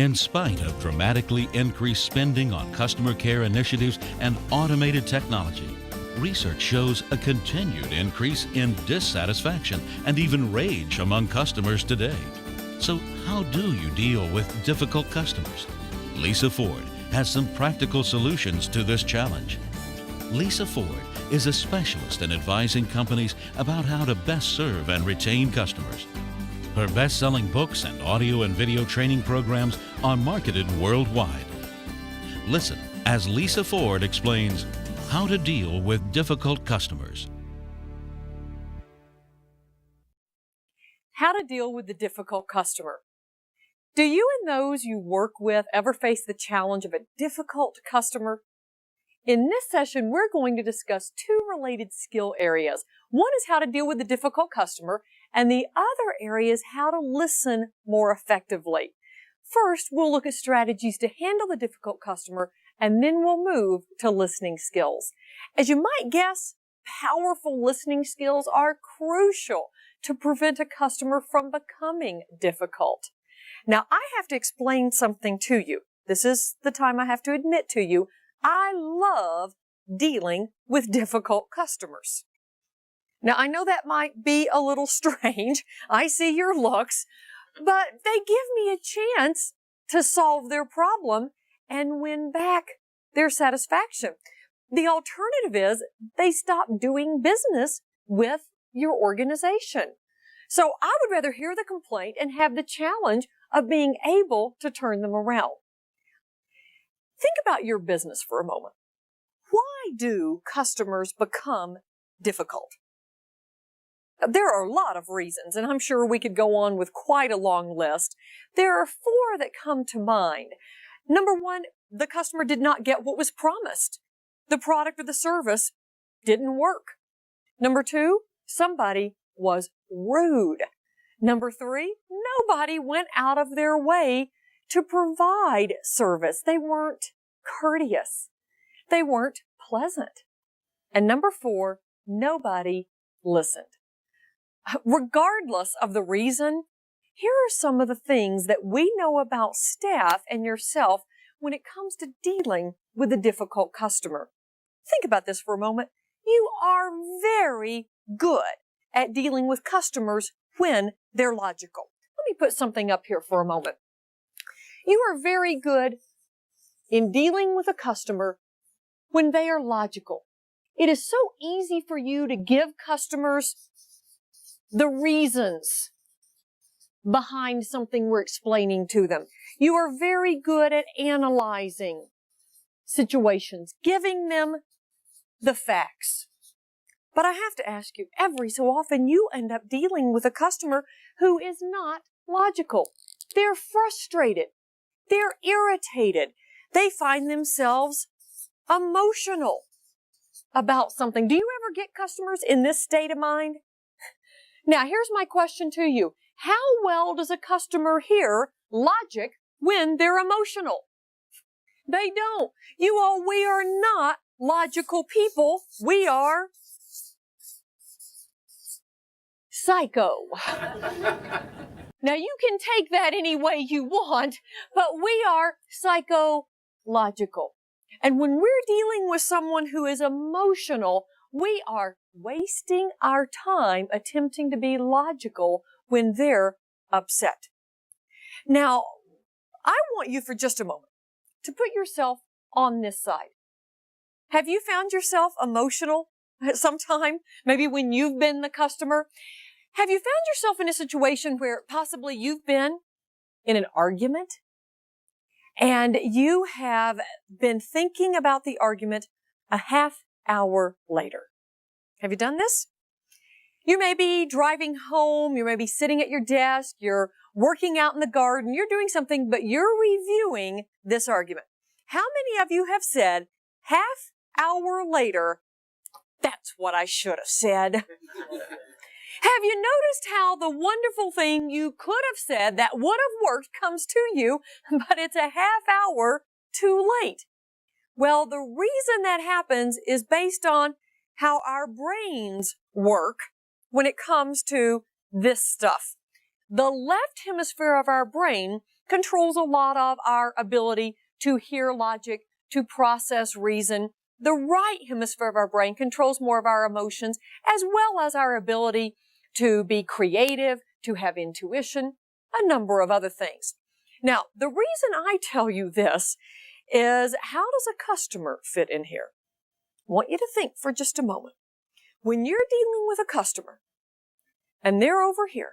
In spite of dramatically increased spending on customer care initiatives and automated technology, research shows a continued increase in dissatisfaction and even rage among customers today. So how do you deal with difficult customers? Lisa Ford has some practical solutions to this challenge. Lisa Ford is a specialist in advising companies about how to best serve and retain customers. Her best-selling books and audio and video training programs are marketed worldwide. Listen as Lisa Ford explains how to deal with difficult customers. How to deal with the difficult customer. Do you and those you work with ever face the challenge of a difficult customer? In this session, we're going to discuss two related skill areas. One is how to deal with the difficult customer, and the other area is how to listen more effectively. First, we'll look at strategies to handle the difficult customer, and then we'll move to listening skills. As you might guess, powerful listening skills are crucial to prevent a customer from becoming difficult. Now, I have to explain something to you. This is the time I have to admit to you, I love dealing with difficult customers. Now, I know that might be a little strange. I see your looks, but they give me a chance to solve their problem and win back their satisfaction. The alternative is they stop doing business with your organization. So I would rather hear the complaint and have the challenge of being able to turn them around. Think about your business for a moment. Why do customers become difficult? There are a lot of reasons, and I'm sure we could go on with quite a long list. There are four that come to mind. Number one, the customer did not get what was promised. The product or the service didn't work. Number two, somebody was rude. Number three, nobody went out of their way to provide service. They weren't courteous. They weren't pleasant. And number four, nobody listened. Regardless of the reason, here are some of the things that we know about staff and yourself when it comes to dealing with a difficult customer. Think about this for a moment. You are very good at dealing with customers when they're logical. Let me put something up here for a moment. You are very good in dealing with a customer when they are logical. It is so easy for you to give customers the reasons behind something we're explaining to them. You are very good at analyzing situations, giving them the facts. But I have to ask you, every so often you end up dealing with a customer who is not logical. They're frustrated. They're irritated. They find themselves emotional about something. Do you ever get customers in this state of mind? Now, here's my question to you. How well does a customer hear logic when they're emotional? They don't. We are not logical people. We are psycho. Now, you can take that any way you want, but we are psychological. And when we're dealing with someone who is emotional, we are wasting our time attempting to be logical when they're upset. Now, I want you for just a moment to put yourself on this side. Have you found yourself emotional at some time? Maybe when you've been the customer? Have you found yourself in a situation where possibly you've been in an argument and you have been thinking about the argument a half hour later? Have you done this? You may be driving home, you may be sitting at your desk, you're working out in the garden, you're doing something, but you're reviewing this argument. How many of you have said, half hour later, that's what I should have said? Have you noticed how the wonderful thing you could have said that would have worked comes to you, but it's a half hour too late? Well, the reason that happens is based on how our brains work when it comes to this stuff. The left hemisphere of our brain controls a lot of our ability to hear logic, to process reason. The right hemisphere of our brain controls more of our emotions, as well as our ability to be creative, to have intuition, a number of other things. Now, the reason I tell you this is, how does a customer fit in here? I want you to think for just a moment. When you're dealing with a customer and they're over here,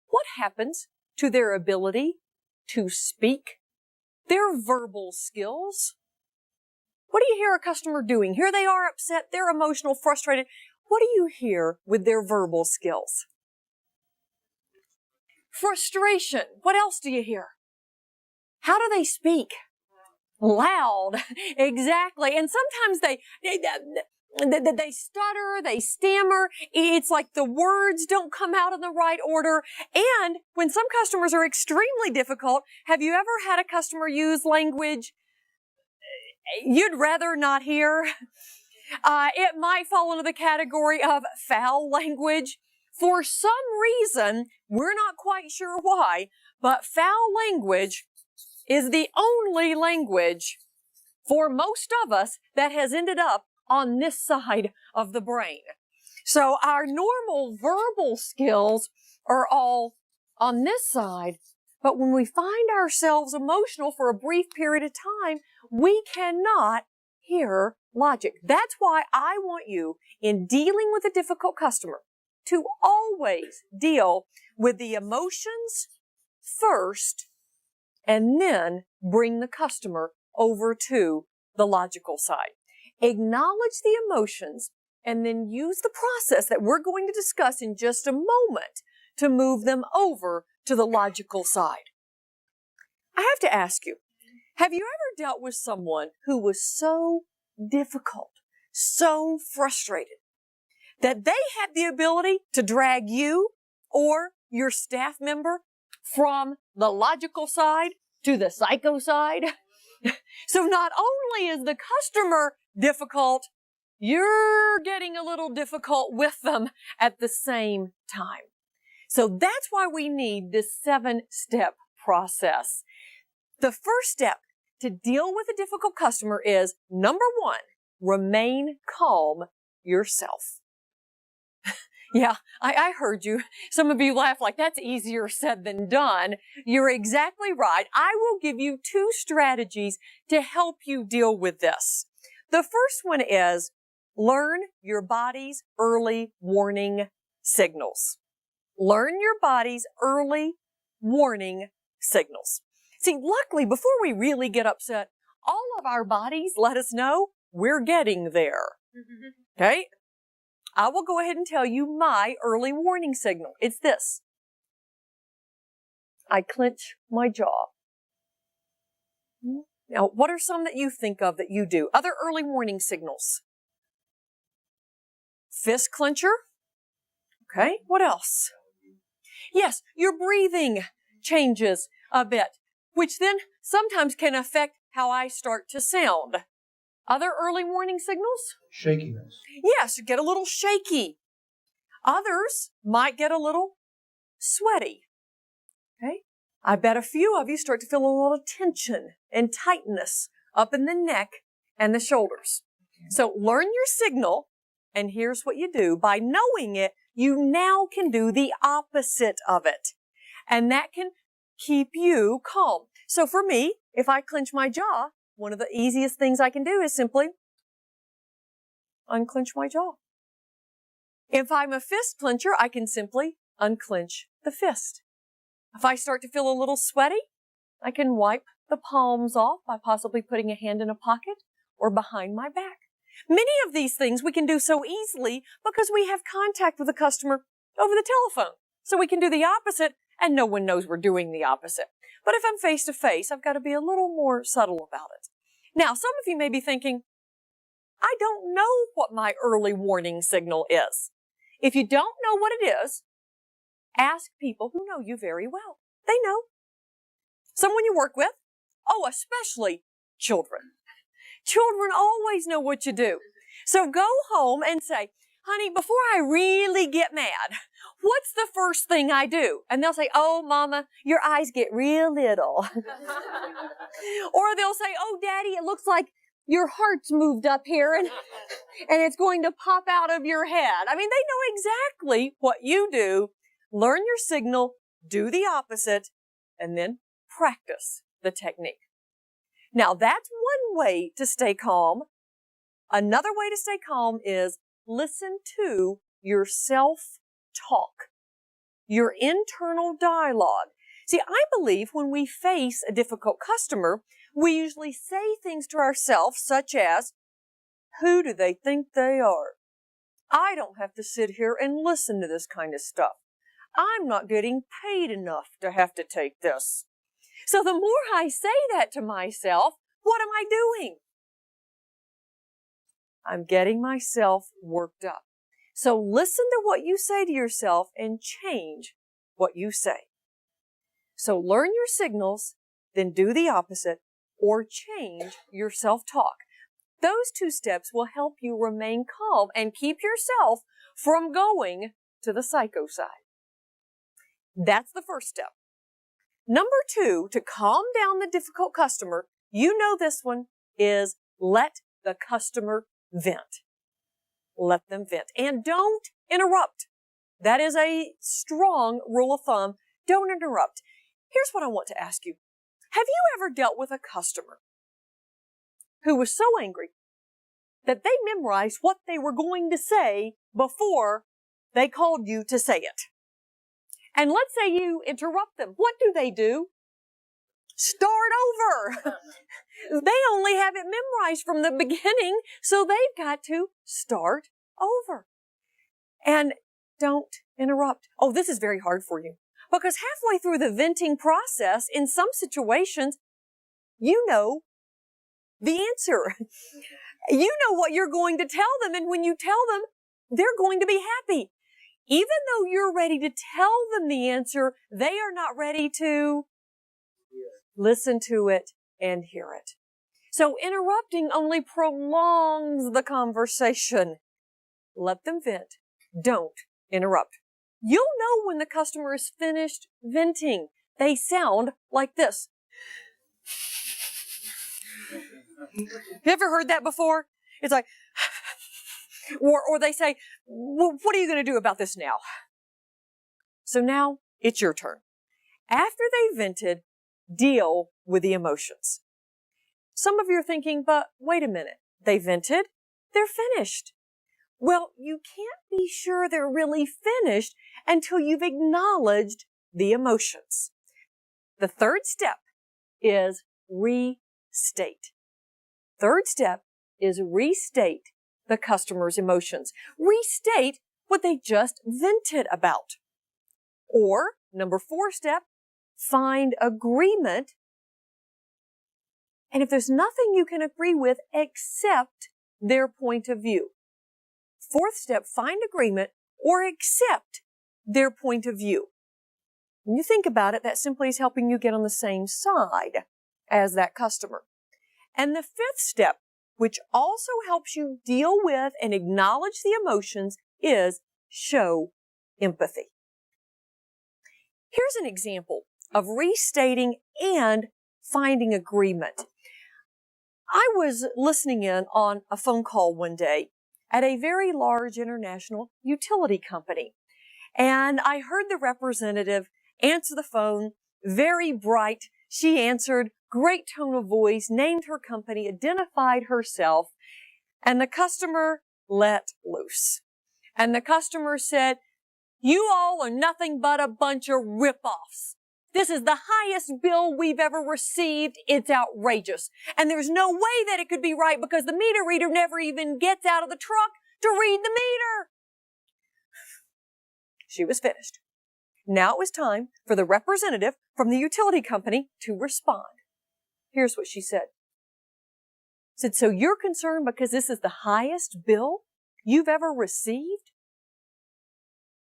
what happens to their ability to speak, their verbal skills? What do you hear a customer doing? Here they are upset, they're emotional, frustrated. What do you hear with their verbal skills? Frustration. What else do you hear? How do they speak? Loud. Exactly. And sometimes they stutter, they stammer. It's like the words don't come out in the right order. And when some customers are extremely difficult, have you ever had a customer use language you'd rather not hear? It might fall into the category of foul language. For some reason, we're not quite sure why, but foul language is the only language for most of us that has ended up on this side of the brain. So our normal verbal skills are all on this side, but when we find ourselves emotional for a brief period of time, we cannot hear logic. That's why I want you, in dealing with a difficult customer, to always deal with the emotions first and then bring the customer over to the logical side. Acknowledge the emotions and then use the process that we're going to discuss in just a moment to move them over to the logical side. I have to ask you, have you ever dealt with someone who was so difficult, so frustrated, that they had the ability to drag you or your staff member from the logical side to the psycho side? So not only is the customer difficult, you're getting a little difficult with them at the same time. So that's why we need this 7-step process. The first step to deal with a difficult customer is, number 1, remain calm yourself. Yeah, I heard you. Some of you laugh like that's easier said than done. You're exactly right. I will give you 2 strategies to help you deal with this. The first one is, learn your body's early warning signals. Learn your body's early warning signals. See, luckily, before we really get upset, all of our bodies let us know we're getting there. Okay? I will go ahead and tell you my early warning signal. It's this. I clench my jaw. Now, what are some that you think of that you do? Other early warning signals. Fist clencher. Okay, what else? Yes, your breathing changes a bit, which then sometimes can affect how I start to sound. Other early warning signals? Shakiness. Yes, you get a little shaky. Others might get a little sweaty. Okay? I bet a few of you start to feel a little tension and tightness up in the neck and the shoulders. So learn your signal, and here's what you do. By knowing it, you now can do the opposite of it. And that can keep you calm. So for me, if I clench my jaw, one of the easiest things I can do is simply unclench my jaw. If I'm a fist clencher, I can simply unclench the fist. If I start to feel a little sweaty, I can wipe the palms off by possibly putting a hand in a pocket or behind my back. Many of these things we can do so easily because we have contact with the customer over the telephone. So we can do the opposite and no one knows we're doing the opposite. But if I'm face to face, I've got to be a little more subtle about it. Now, some of you may be thinking, I don't know what my early warning signal is. If you don't know what it is, ask people who know you very well. They know. Someone you work with. Oh, especially children. Children always know what you do. So go home and say, honey, before I really get mad, what's the first thing I do? And they'll say, oh, Mama, your eyes get real little. Or they'll say, oh, Daddy, it looks like your heart's moved up here and it's going to pop out of your head. I mean, they know exactly what you do. Learn your signal, do the opposite, and then practice the technique. Now, that's one way to stay calm. Another way to stay calm is listen to your self-talk, your internal dialogue. See, I believe when we face a difficult customer, we usually say things to ourselves such as, who do they think they are? I don't have to sit here and listen to this kind of stuff. I'm not getting paid enough to have to take this. So the more I say that to myself, what am I doing? I'm getting myself worked up. So listen to what you say to yourself and change what you say. So learn your signals, then do the opposite, or change your self-talk. Those two steps will help you remain calm and keep yourself from going to the psycho side. That's the first step. Number 2, to calm down the difficult customer, you know this one, is let the customer vent. Let them vent. And don't interrupt. That is a strong rule of thumb. Don't interrupt. Here's what I want to ask you. Have you ever dealt with a customer who was so angry that they memorized what they were going to say before they called you to say it? And let's say you interrupt them. What do? Start over. They only have it memorized from the beginning, so they've got to start over. And don't interrupt. Oh, this is very hard for you. Because halfway through the venting process, in some situations, you know the answer. You know what you're going to tell them, and when you tell them, they're going to be happy. Even though you're ready to tell them the answer, they are not ready to listen to it and hear it. So interrupting only prolongs the conversation. Let them vent. Don't interrupt. You'll know when the customer is finished venting. They sound like this. You ever heard that before? It's like, or they say, well, what are you going to do about this now? So now it's your turn. After they vented, deal with the emotions. Some of you are thinking, but wait a minute. They vented? They're finished. Well, you can't be sure they're really finished until you've acknowledged the emotions. The third step is restate. Third step is restate the customer's emotions. Restate what they just vented about. Or, number 4 step, find agreement. And if there's nothing you can agree with, accept their point of view. 4th step, find agreement or accept their point of view. When you think about it, that simply is helping you get on the same side as that customer. And the 5th step, which also helps you deal with and acknowledge the emotions, is show empathy. Here's an example of restating and finding agreement. I was listening in on a phone call one day at a very large international utility company. And I heard the representative answer the phone, very bright. She answered, great tone of voice, named her company, identified herself, and the customer let loose. And the customer said, you all are nothing but a bunch of rip-offs. This is the highest bill we've ever received. It's outrageous. And there's no way that it could be right because the meter reader never even gets out of the truck to read the meter. She was finished. Now it was time for the representative from the utility company to respond. Here's what she said. Said, so you're concerned because this is the highest bill you've ever received?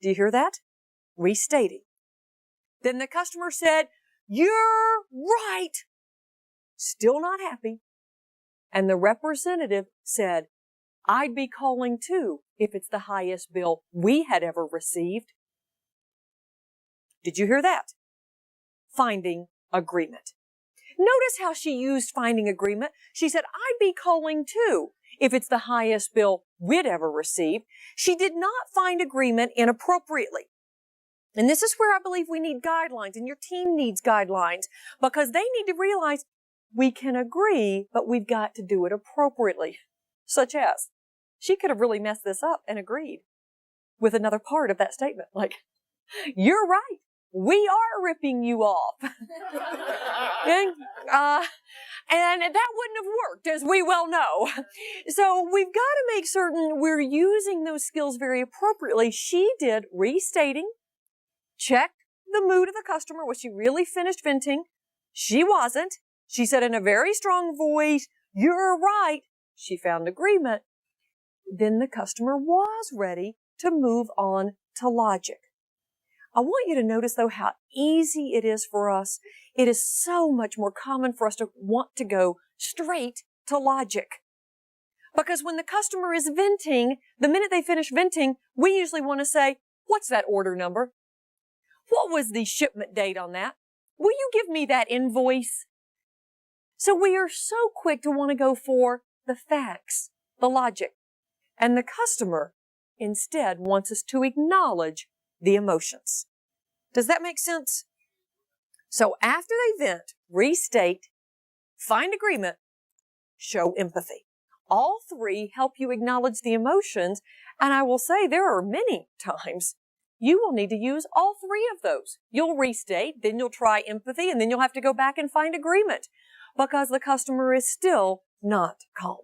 Do you hear that? Restating. Then the customer said, you're right. Still not happy. And the representative said, I'd be calling too if it's the highest bill we had ever received. Did you hear that? Finding agreement. Notice how she used finding agreement. She said, I'd be calling too if it's the highest bill we'd ever received. She did not find agreement inappropriately. And this is where I believe we need guidelines, and your team needs guidelines, because they need to realize we can agree, but we've got to do it appropriately. Such as, she could have really messed this up and agreed with another part of that statement. Like, you're right. We are ripping you off. and that wouldn't have worked, as we well know. So we've got to make certain we're using those skills very appropriately. She did restating, checked the mood of the customer. Was she really finished venting? She wasn't. She said in a very strong voice, you're right. She found agreement. Then the customer was ready to move on to logic. I want you to notice, though, how easy it is for us. It is so much more common for us to want to go straight to logic. Because when the customer is venting, the minute they finish venting, we usually want to say, what's that order number? What was the shipment date on that? Will you give me that invoice? So we are so quick to want to go for the facts, the logic. And the customer instead wants us to acknowledge the emotions. Does that make sense? So after they vent, restate, find agreement, show empathy. All three help you acknowledge the emotions, and I will say there are many times you will need to use all three of those. You'll restate, then you'll try empathy, and then you'll have to go back and find agreement because the customer is still not calm.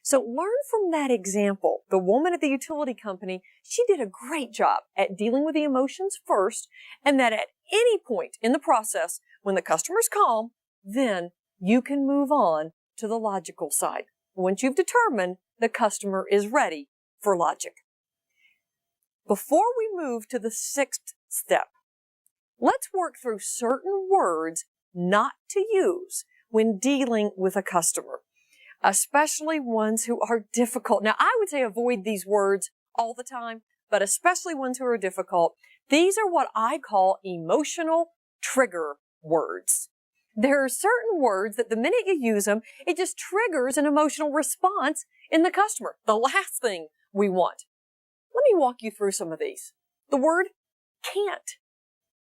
So learn from that example. The woman at the utility company, she did a great job at dealing with the emotions first, and that at any point in the process, when the customer's calm, then you can move on to the logical side. Once you've determined the customer is ready for logic. Before we move to the sixth step, let's work through certain words not to use when dealing with a customer, especially ones who are difficult. Now, I would say avoid these words all the time, but especially ones who are difficult. These are what I call emotional trigger words. There are certain words that the minute you use them, it just triggers an emotional response in the customer. The last thing we want. Let me walk you through some of these. The word can't.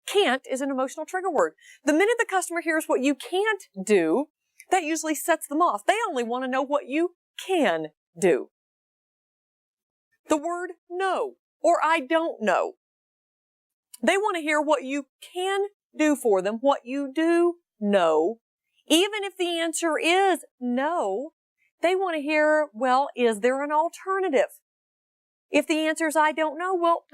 Can't is an emotional trigger word. The minute the customer hears what you can't do, that usually sets them off. They only want to know what you can do. The word no or I don't know. They want to hear what you can do for them, what you do know. Even if the answer is no, they want to hear, well, is there an alternative? If the answer is I don't know, well,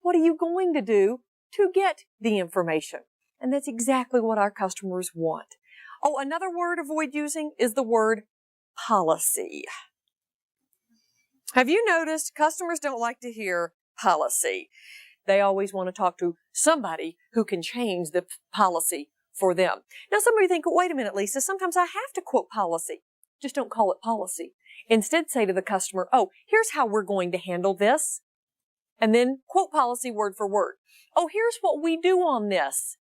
what are you going to do to get the information? And that's exactly what our customers want. Oh, another word avoid using is the word policy. Have you noticed customers don't like to hear policy? They always want to talk to somebody who can change the policy for them. Now, some of you think, wait a minute, Lisa, sometimes I have to quote policy. Just don't call it policy. Instead, say to the customer, oh, here's how we're going to handle this. And then quote policy word for word. Oh, here's what we do on this.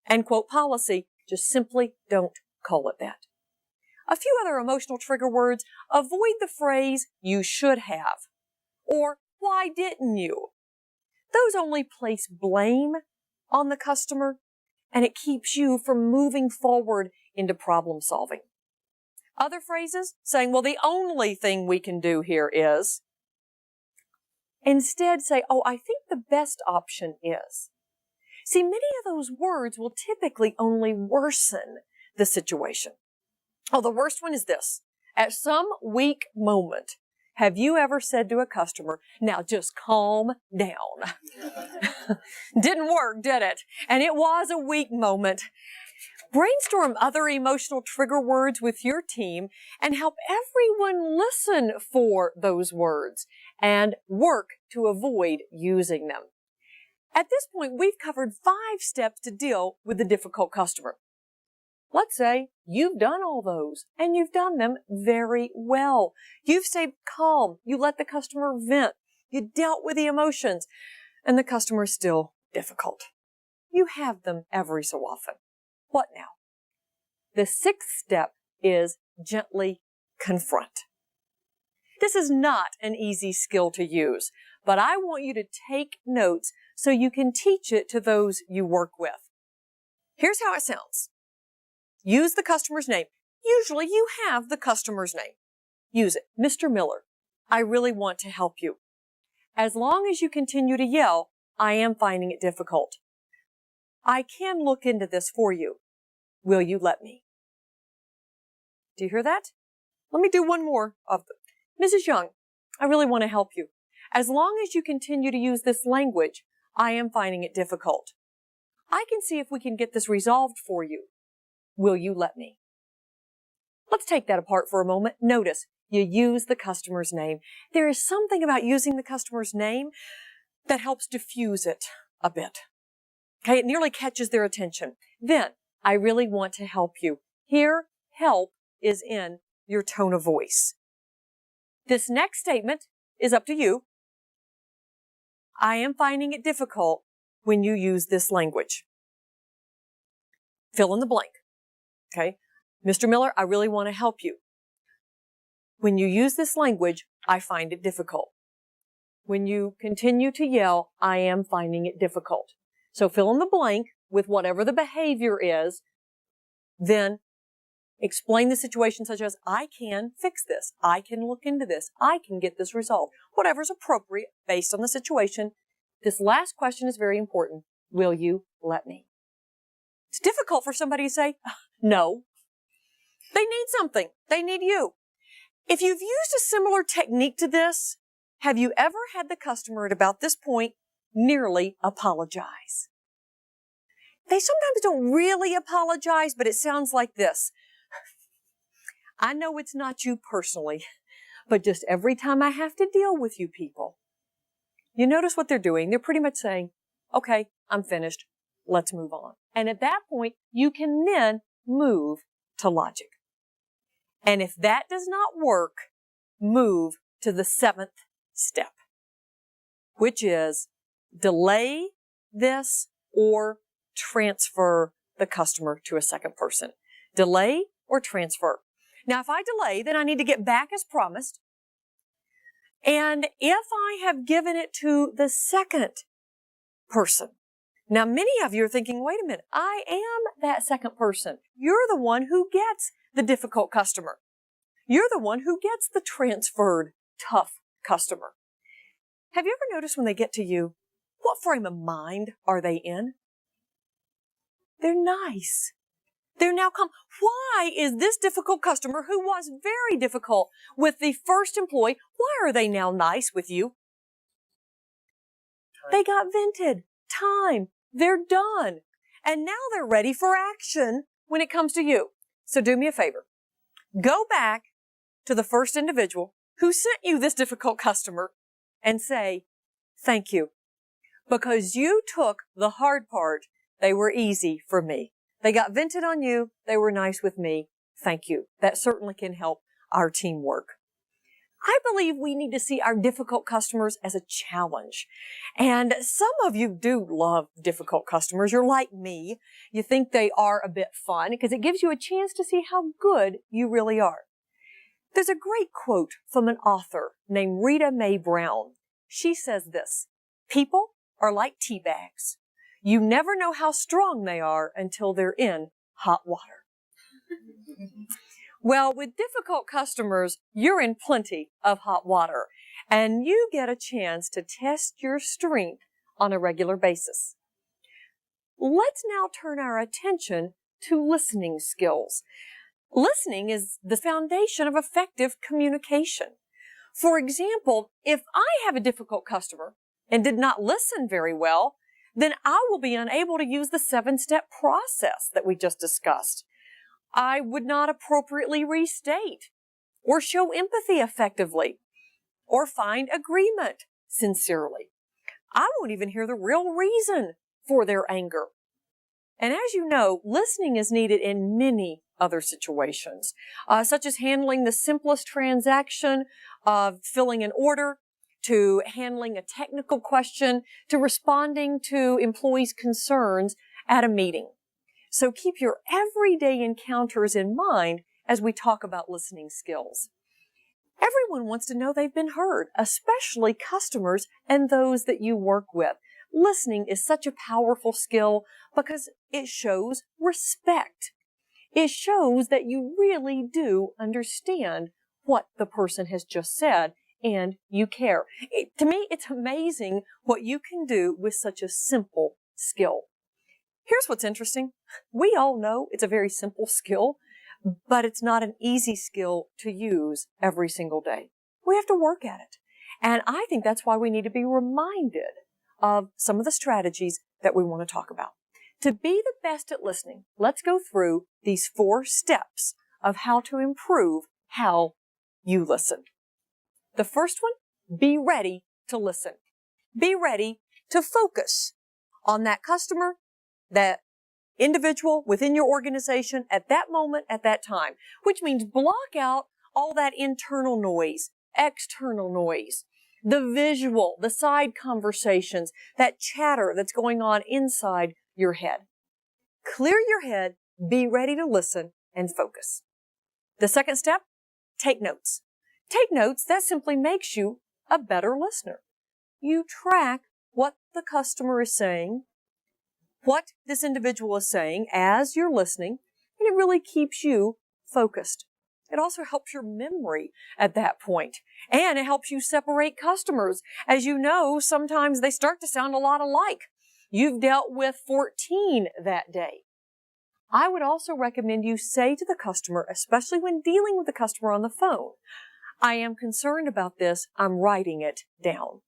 And quote policy. Just simply don't call it that. A few other emotional trigger words. Avoid the phrase, you should have. Or, why didn't you? Those only place blame on the customer, and it keeps you from moving forward into problem solving. Other phrases saying, well, the only thing we can do here is. Instead say, oh, I think the best option is. See, many of those words will typically only worsen the situation. Oh, the worst one is this. At some weak moment, have you ever said to a customer, now just calm down? Didn't work, did it? And it was a weak moment. Brainstorm other emotional trigger words with your team and help everyone listen for those words and work to avoid using them. At this point, we've covered 5 steps to deal with the difficult customer. Let's say you've done all those and you've done them very well. You've stayed calm. You let the customer vent. You dealt with the emotions, and the customer is still difficult. you have them every so often. What now? The sixth step is gently confront. This is not an easy skill to use, but I want you to take notes so you can teach it to those you work with. Here's how it sounds. Use the customer's name. Usually you have the customer's name. Use it. Mr. Miller, I really want to help you. As long as you continue to yell, I am finding it difficult. I can look into this for you. Will you let me? Do you hear that? Let me do one more of them. Mrs. Young, I really want to help you. As long as you continue to use this language, I am finding it difficult. I can see if we can get this resolved for you. Will you let me? Let's take that apart for a moment. Notice, you use the customer's name. There is something about using the customer's name that helps diffuse it a bit. Okay, it nearly catches their attention. Then, I really want to help you. Here, help is in your tone of voice. This next statement is up to you. I am finding it difficult when you use this language. Fill in the blank. Okay? Mr. Miller, I really want to help you. When you use this language, I find it difficult. When you continue to yell, I am finding it difficult. So fill in the blank with whatever the behavior is, then explain the situation such as, I can fix this. I can look into this. I can get this resolved. Whatever's appropriate based on the situation. This last question is very important. Will you let me? It's difficult for somebody to say, no. They need something. They need you. If you've used a similar technique to this, have you ever had the customer at about this point nearly apologize? They sometimes don't really apologize, but it sounds like this. I know it's not you personally, but just every time I have to deal with you people, you notice what they're doing. They're pretty much saying, okay, I'm finished. Let's move on. And at that point, you can then move to logic. And if that does not work, move to the seventh step, which is delay this or transfer the customer to a second person. Delay or transfer. Now, if I delay, then I need to get back as promised. And if I have given it to the second person, now many of you are thinking, wait a minute, I am that second person. You're the one who gets the difficult customer. You're the one who gets the transferred tough customer. Have you ever noticed when they get to you, what frame of mind are they in? They're nice. They're now calm. Why is this difficult customer who was very difficult with the first employee, why are they now nice with you? They got vented. Time. They're done. And now they're ready for action when it comes to you. So do me a favor. Go back to the first individual who sent you this difficult customer and say, thank you. Because you took the hard part. They were easy for me. They got vented on you. They were nice with me. Thank you. That certainly can help our teamwork. I believe we need to see our difficult customers as a challenge. And some of you do love difficult customers. You're like me. You think they are a bit fun because it gives you a chance to see how good you really are. There's a great quote from an author named Rita Mae Brown. She says this, people are like tea bags. You never know how strong they are until they're in hot water. Well, with difficult customers, you're in plenty of hot water, and you get a chance to test your strength on a regular basis. Let's now turn our attention to listening skills. Listening is the foundation of effective communication. For example, if I have a difficult customer and did not listen very well, then I will be unable to use the 7-step process that we just discussed. I would not appropriately restate or show empathy effectively or find agreement sincerely. I won't even hear the real reason for their anger. And as you know, listening is needed in many other situations, such as handling the simplest transaction, filling an order, to handling a technical question, to responding to employees' concerns at a meeting. So keep your everyday encounters in mind as we talk about listening skills. Everyone wants to know they've been heard, especially customers and those that you work with. Listening is such a powerful skill because it shows respect. It shows that you really do understand what the person has just said and you care. To me, it's amazing what you can do with such a simple skill. Here's what's interesting. We all know it's a very simple skill, but it's not an easy skill to use every single day. We have to work at it. And I think that's why we need to be reminded of some of the strategies that we want to talk about. To be the best at listening, let's go through these 4 steps of how to improve how you listen. The first one, be ready to listen. Be ready to focus on that customer, that individual within your organization at that moment, at that time, which means block out all that internal noise, external noise, the visual, the side conversations, that chatter that's going on inside your head. Clear your head, be ready to listen, and focus. The second step, take notes. Take notes, that simply makes you a better listener. You track what the customer is saying, what this individual is saying as you're listening, and it really keeps you focused. It also helps your memory at that point, and it helps you separate customers. As you know, sometimes they start to sound a lot alike. You've dealt with 14 that day. I would also recommend you say to the customer, especially when dealing with the customer on the phone, I am concerned about this, I'm writing it down.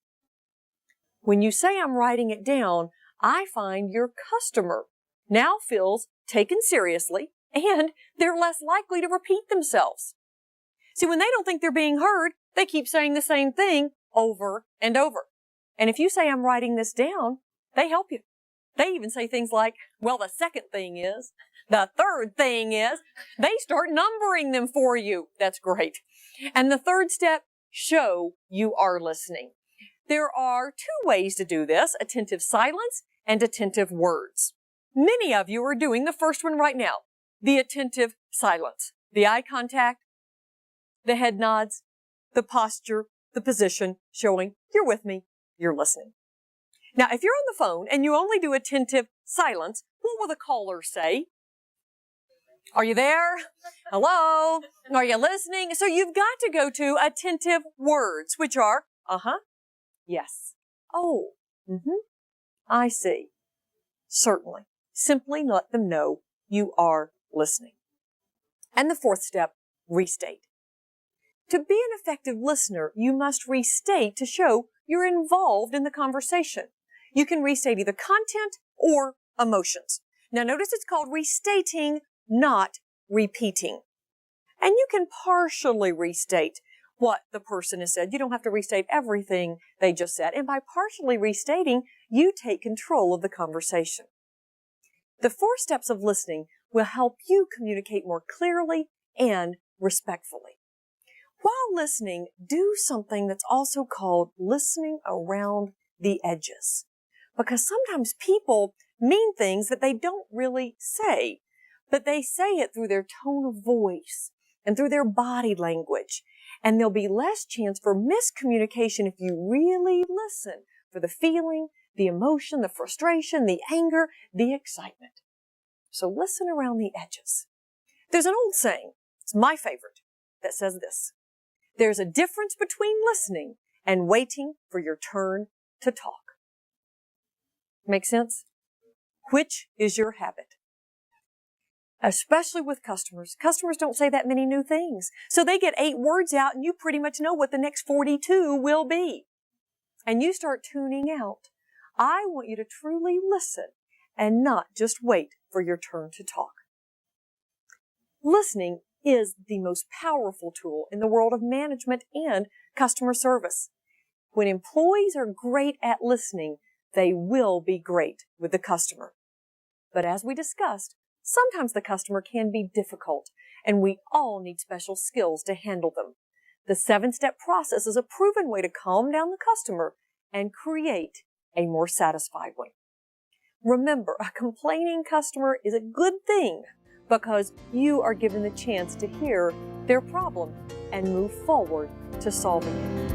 When you say I'm writing it down, I find your customer now feels taken seriously and they're less likely to repeat themselves. See, when they don't think they're being heard, they keep saying the same thing over and over. And if you say, I'm writing this down, they help you. They even say things like, well, the second thing is, the third thing is, they start numbering them for you. That's great. And the third step, show you are listening. There are 2 ways to do this, attentive silence and attentive words. Many of you are doing the first one right now, the attentive silence. The eye contact, the head nods, the posture, the position, showing you're with me, you're listening. Now, if you're on the phone and you only do attentive silence, what will the caller say? Are you there? Hello? Are you listening? So you've got to go to attentive words, which are, yes, oh, I see, certainly. Simply let them know you are listening. And the fourth step, restate. To be an effective listener, you must restate to show you're involved in the conversation. You can restate either content or emotions. Now notice it's called restating, not repeating. And you can partially restate what the person has said. You don't have to restate everything they just said. And by partially restating, you take control of the conversation. The 4 steps of listening will help you communicate more clearly and respectfully. While listening, do something that's also called listening around the edges. Because sometimes people mean things that they don't really say, but they say it through their tone of voice and through their body language. And there'll be less chance for miscommunication if you really listen for the feeling, the emotion, the frustration, the anger, the excitement. So listen around the edges. There's an old saying, it's my favorite, that says this: there's a difference between listening and waiting for your turn to talk. Make sense? Which is your habit? Especially with customers. Customers don't say that many new things. So they get 8 words out and you pretty much know what the next 42 will be. And you start tuning out. I want you to truly listen and not just wait for your turn to talk. Listening is the most powerful tool in the world of management and customer service. When employees are great at listening, they will be great with the customer. But as we discussed, sometimes the customer can be difficult, and we all need special skills to handle them. The 7-step process is a proven way to calm down the customer and create a more satisfied one. Remember, a complaining customer is a good thing because you are given the chance to hear their problem and move forward to solving it.